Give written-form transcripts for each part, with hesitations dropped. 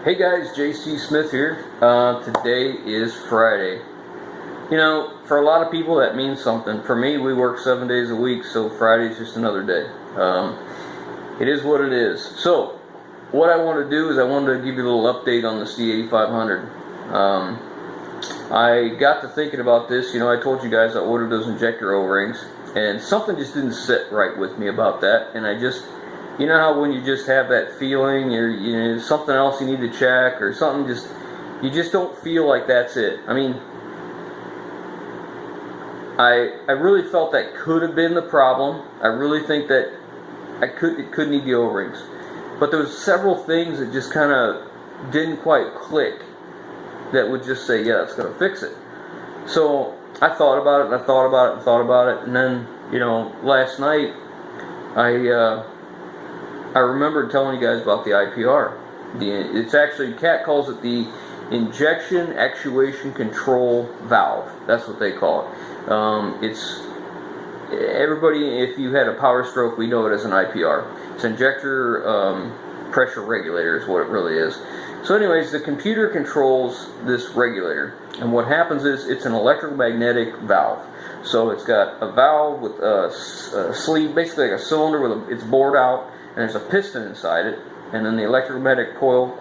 Hey guys, JC Smith here. Today is Friday. You know, for a lot of people that means something. For me, we work 7 days a week, so Friday's just another day. It is what it is. So, what I want to do is I wanted to give you a little update on the C8500. I got to thinking about this. You know, I told you guys I ordered those injector O-rings, and something just didn't sit right with me about that, and I just... You know how when you just have that feeling, something else you need to check, or something you just don't feel like that's it. I mean, I really felt that could have been the problem. I really think that it could need the O-rings. But there was several things that just kind of didn't quite click that would just say, yeah, it's going to fix it. So I thought about it, and I thought about it, and thought about it, and then, you know, last night, I remember telling you guys about the IPR. It's actually, CAT calls it the Injection Actuation Control Valve. That's what they call it. It's, everybody, if you had a power stroke, we know it as an IPR. It's injector pressure regulator is what it really is. So anyways, the computer controls this regulator. And what happens is, it's an electromagnetic valve. So it's got a valve with a sleeve, basically like a cylinder with it's bored out. And there's a piston inside it, and then the electromagnetic coil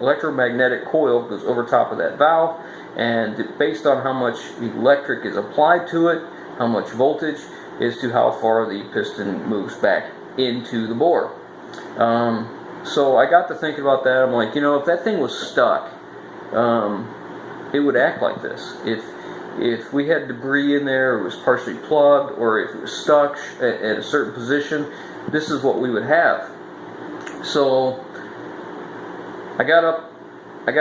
goes over top of that valve, and based on how much electric is applied to it, how much voltage, is to how far the piston moves back into the bore. So I got to thinking about that. I'm like, you know, if that thing was stuck, it would act like this. If we had debris in there, or it was partially plugged, or if it was stuck at a certain position, this is what we would have. So I got up and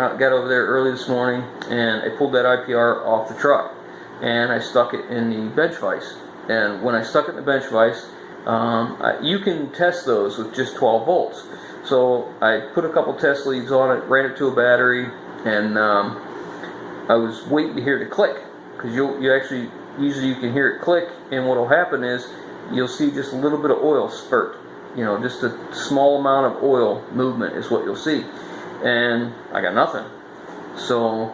I got over there early this morning, and I pulled that IPR off the truck, and I stuck it in the bench vise. And when I stuck it in the bench vise, you can test those with just 12 volts. So I put a couple test leads on it, ran it to a battery, and I was waiting to hear it click, because usually you can hear it click, and what will happen is you'll see just a little bit of oil spurt. You know, just a small amount of oil movement is what you'll see. And I got nothing. So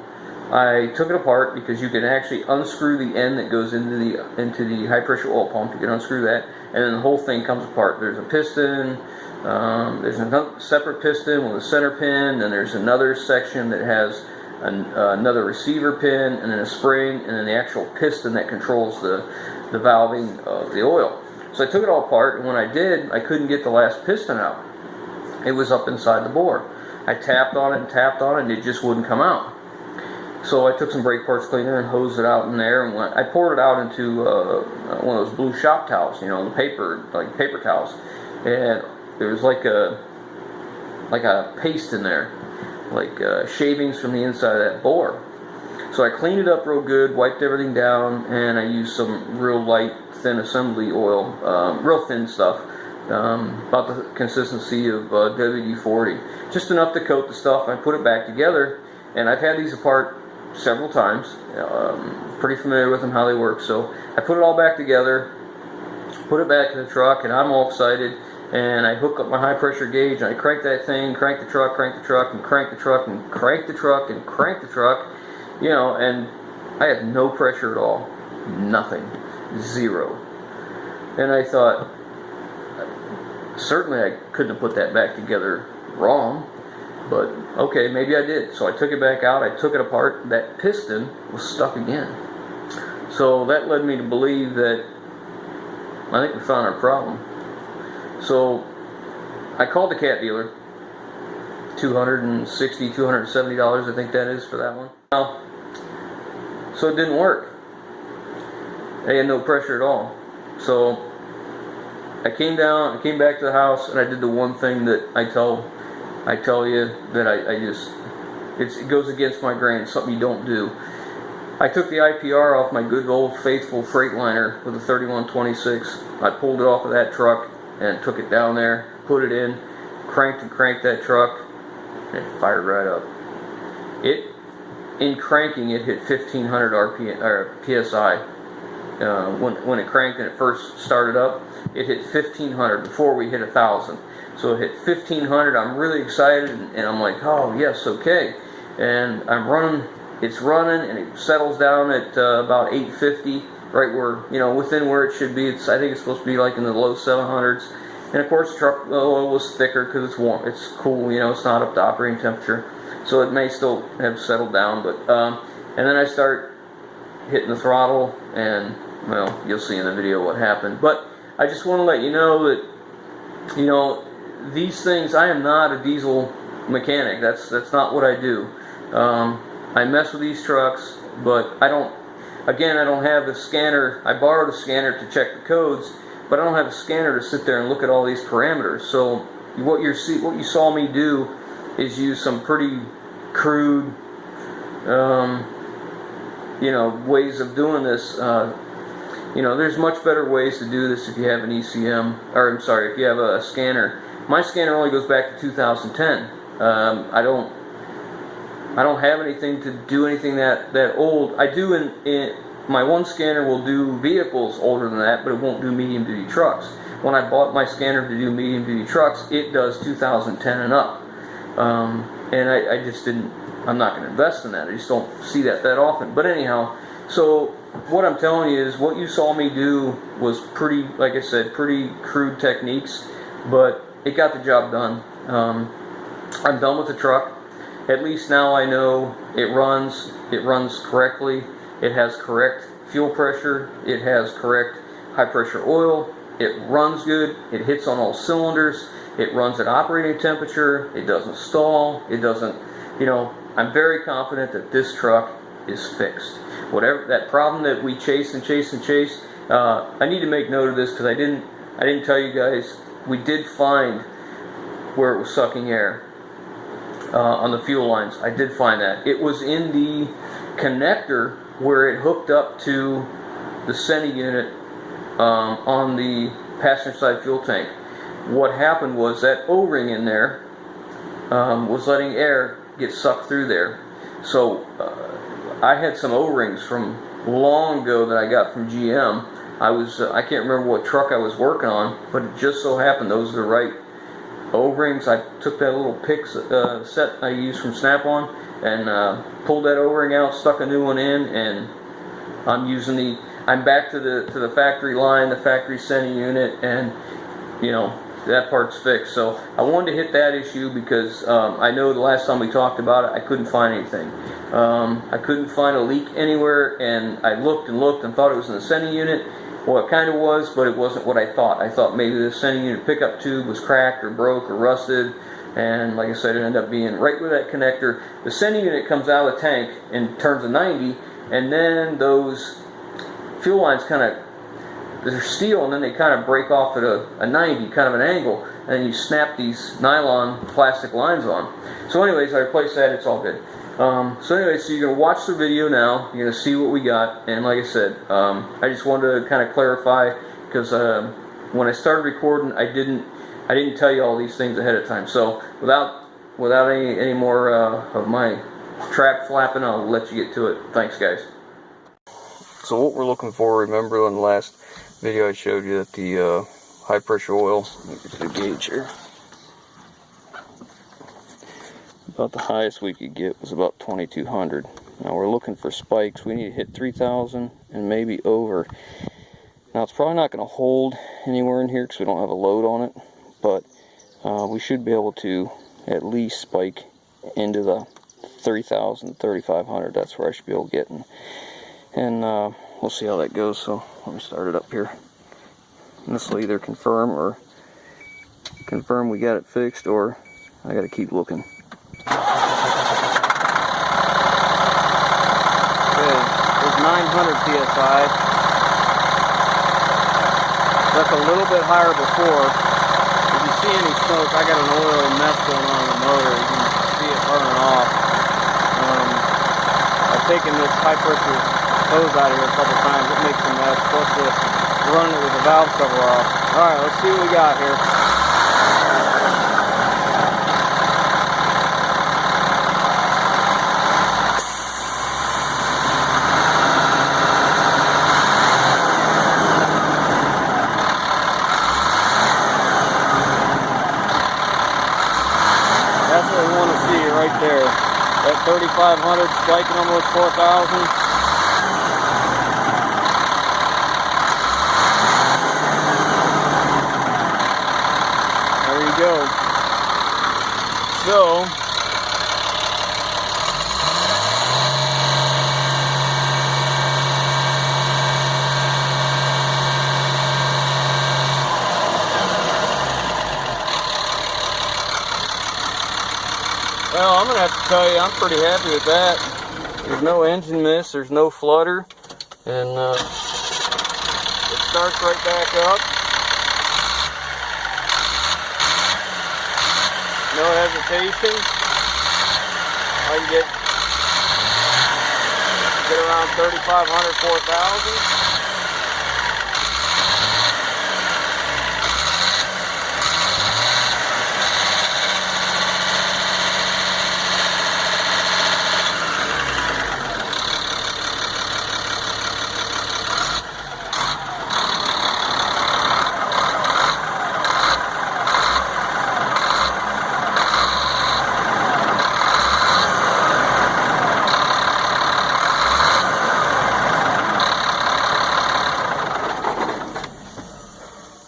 I took it apart, because you can actually unscrew the end that goes into the high pressure oil pump. You can unscrew that, and then the whole thing comes apart. There's a piston, there's another separate piston with a center pin, and there's another section that has another receiver pin, and then a spring, and then the actual piston that controls the valving of the oil. So I took it all apart, and when I did, I couldn't get the last piston out. It was up inside the bore. I tapped on it, and it just wouldn't come out. So I took some brake parts cleaner and hosed it out in there, and I poured it out into one of those blue shop towels, you know, the paper towels. And there was like a paste in there, like shavings from the inside of that bore. So I cleaned it up real good, wiped everything down, and I used some real light, thin assembly oil, real thin stuff, about the consistency of WD-40. Just enough to coat the stuff. I put it back together, and I've had these apart several times. Pretty familiar with them, how they work. So I put it all back together, put it back in the truck, and I'm all excited. And I hook up my high pressure gauge, and I crank that thing, crank the truck, and crank the truck, and crank the truck, and crank the truck. You know, and I had no pressure at all. Nothing. Zero. And I thought, certainly I couldn't have put that back together wrong, but okay, maybe I did. So I took it back out, I took it apart, that piston was stuck again. So that led me to believe that I think we found our problem. So I called the CAT dealer. $260, $270 I think that is for that one. So it didn't work. I had no pressure at all. So I came back to the house, and I did the one thing that I tell you that it goes against my grain, something you don't do. I took the IPR off my good old faithful Freightliner with a 3126. I pulled it off of that truck and took it down there, put it in, cranked that truck, and it fired right up. In cranking, it hit 1500 RPM or PSI. When it cranked and it first started up, it hit 1500 before we hit 1000. So it hit 1500. I'm really excited, and I'm like, oh yes, okay. And I'm running, it's running, and it settles down at about 850, right where, you know, within where it should be. I think it's supposed to be like in the low 700s. And of course, truck oil was thicker because it's warm, it's cool, you know, it's not up to operating temperature. So it may still have settled down, but, and then I start hitting the throttle, and, well, you'll see in the video what happened. But I just want to let you know that, you know, these things, I am not a diesel mechanic. That's not what I do. I mess with these trucks, but I don't have the scanner. I borrowed a scanner to check the codes, but I don't have a scanner to sit there and look at all these parameters. So what you saw me do is use some pretty crude, you know, ways of doing this. You know, there's much better ways to do this if you have an ECM, or I'm sorry, if you have a scanner. My scanner only goes back to 2010. I don't have anything to do anything that old. I do in my one scanner will do vehicles older than that, but it won't do medium duty trucks. When I bought my scanner to do medium duty trucks, it does 2010 and up. And I just didn't, I'm not going to invest in that. I just don't see that often. But anyhow, so what I'm telling you is what you saw me do was pretty, like I said, pretty crude techniques, but it got the job done. I'm done with the truck. At least now I know it runs correctly. It has correct fuel pressure. It has correct high pressure oil. It runs good. It hits on all cylinders. It runs at operating temperature. It doesn't stall. It doesn't, you know, I'm very confident that this truck is fixed. Whatever that problem that we chase and chase and chase, I need to make note of this because I didn't tell you guys. We did find where it was sucking air on the fuel lines. I did find that. It was in the connector where it hooked up to the CENI unit on the passenger side fuel tank. What happened was that O-ring in there was letting air get sucked through there. So I had some O-rings from long ago that I got from GM. I can't remember what truck I was working on, but it just so happened those are the right O-rings. I took that little pick set I used from Snap-on and pulled that O-ring out, stuck a new one in, and I'm back to the factory line, the factory CENI unit, and you know, that part's fixed. So I wanted to hit that issue because I know the last time we talked about it, I couldn't find anything. I couldn't find a leak anywhere, and I looked and looked and thought it was in the CENI unit. Well, it kind of was, but it wasn't what I thought. I thought maybe the CENI unit pickup tube was cracked or broke or rusted, and like I said, it ended up being right with that connector. The CENI unit comes out of the tank and turns a 90, and then those fuel lines kind of, they're steel, and then they kind of break off at a 90, kind of an angle, and then you snap these nylon plastic lines on. So anyways, I replaced that, it's all good. So anyways, so you're going to watch the video now, you're going to see what we got, and like I said, I just wanted to kind of clarify, because when I started recording, I didn't tell you all these things ahead of time. So without any more of my trap flapping, I'll let you get to it. Thanks, guys. So what we're looking for, remember in the last video I showed you that the high pressure oil, let me get to the gauge here, about the highest we could get was about 2200. Now we're looking for spikes. We need to hit 3000 and maybe over. Now it's probably not going to hold anywhere in here because we don't have a load on it, but we should be able to at least spike into the 3000, 3500. That's where I should be able to get in. And we'll see how that goes. So let me start it up here. And this will either confirm we got it fixed, or I got to keep looking. Okay, there's 900 psi. That's a little bit higher before. If you see any smoke, I got an oil mess going on in the motor. You can see it burning off. I've taken this high pressure hose out of here a couple times. It makes a mess. Plus with running it with the valve cover off. Alright, let's see what we got here. can see right there. That 3500 spiking almost 4,000. There you go. So, well, I'm going to have to tell you, I'm pretty happy with that. There's no engine miss, there's no flutter, and it starts right back up. No hesitation. I can get around 3,500, 4,000.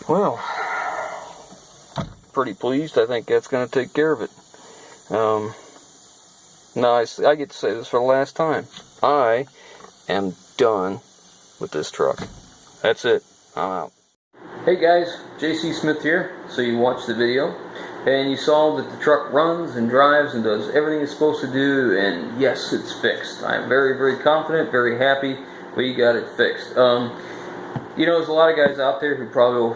Well, pretty pleased. I think that's going to take care of it. Now, I get to say this for the last time. I am done with this truck. That's it. I'm out. Hey guys, JC Smith here. So you watched the video, and you saw that the truck runs and drives and does everything it's supposed to do, and yes, it's fixed. I'm very, very confident, very happy we got it fixed. You know, there's a lot of guys out there who probably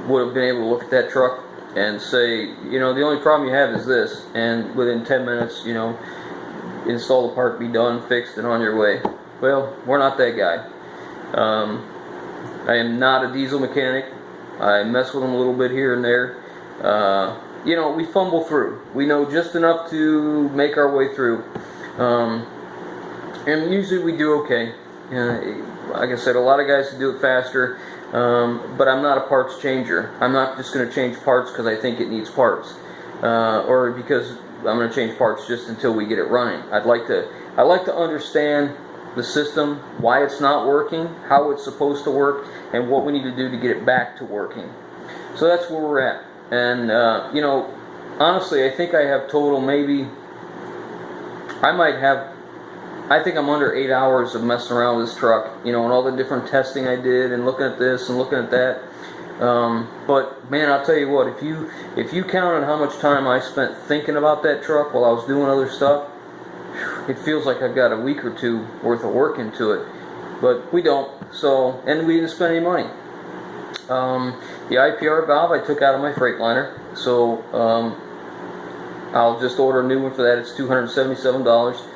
would have been able to look at that truck and say, you know, the only problem you have is this, and within 10 minutes, you know, install the part, be done, fixed, and on your way. Well, we're not that guy. I am not a diesel mechanic. I mess with them a little bit here and there. You know, we fumble through. We know just enough to make our way through. And usually we do okay. Like I said, a lot of guys can do it faster. But I'm not a parts changer. I'm not just going to change parts because I think it needs parts, or because I'm going to change parts just until we get it running. I like to understand the system, why it's not working, how it's supposed to work, and what we need to do to get it back to working. So that's where we're at. And you know, honestly, I think I have total maybe, I think I'm under 8 hours of messing around with this truck, you know, and all the different testing I did, and looking at this and looking at that. But man, I'll tell you what, if you counted how much time I spent thinking about that truck while I was doing other stuff, it feels like I've got a week or two worth of work into it. But we don't. So, and we didn't spend any money. The IPR valve I took out of my Freightliner, so I'll just order a new one for that. It's $277.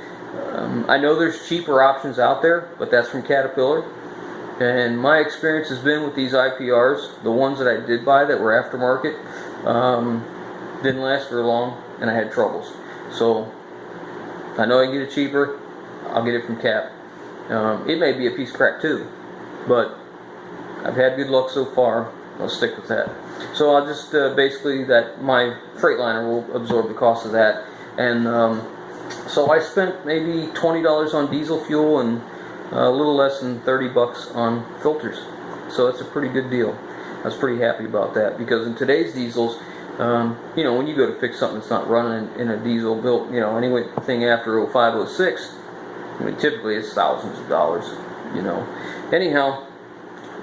I know there's cheaper options out there, but that's from Caterpillar. And my experience has been with these IPRs, the ones that I did buy that were aftermarket, didn't last very long, and I had troubles. So I know I can get it cheaper. I'll get it from Cap. It may be a piece of crap too, but I've had good luck so far. I'll stick with that. So I'll just basically my Freightliner will absorb the cost of that. And so I spent maybe $20 on diesel fuel and a little less than 30 bucks on filters. So that's a pretty good deal. I was pretty happy about that, because in today's diesels, you know, when you go to fix something that's not running in a diesel built, you know, anything after 05, 06, I mean, typically it's thousands of dollars, you know. Anyhow,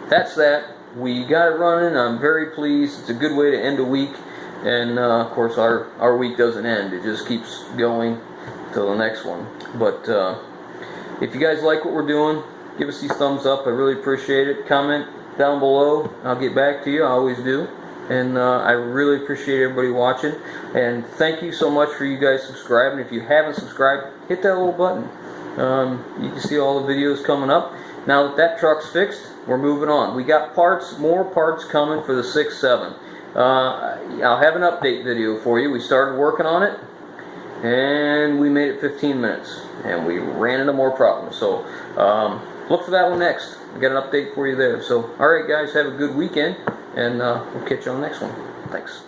that's that. We got it running. I'm very pleased. It's a good way to end a week. And of course, our week doesn't end. It just keeps going till the next one. But if you guys like what we're doing, give us these thumbs up. I really appreciate it. Comment down below. I'll get back to you. I always do. And I really appreciate everybody watching. And thank you so much for you guys subscribing. If you haven't subscribed, hit that little button. You can see all the videos coming up. Now that that truck's fixed, we're moving on. We got more parts coming for the 6.7. I'll have an update video for you. We started working on it, and we made it 15 minutes, and we ran into more problems. So look for that one next. I got an update for you there. So alright guys, have a good weekend, and we'll catch you on the next one. Thanks.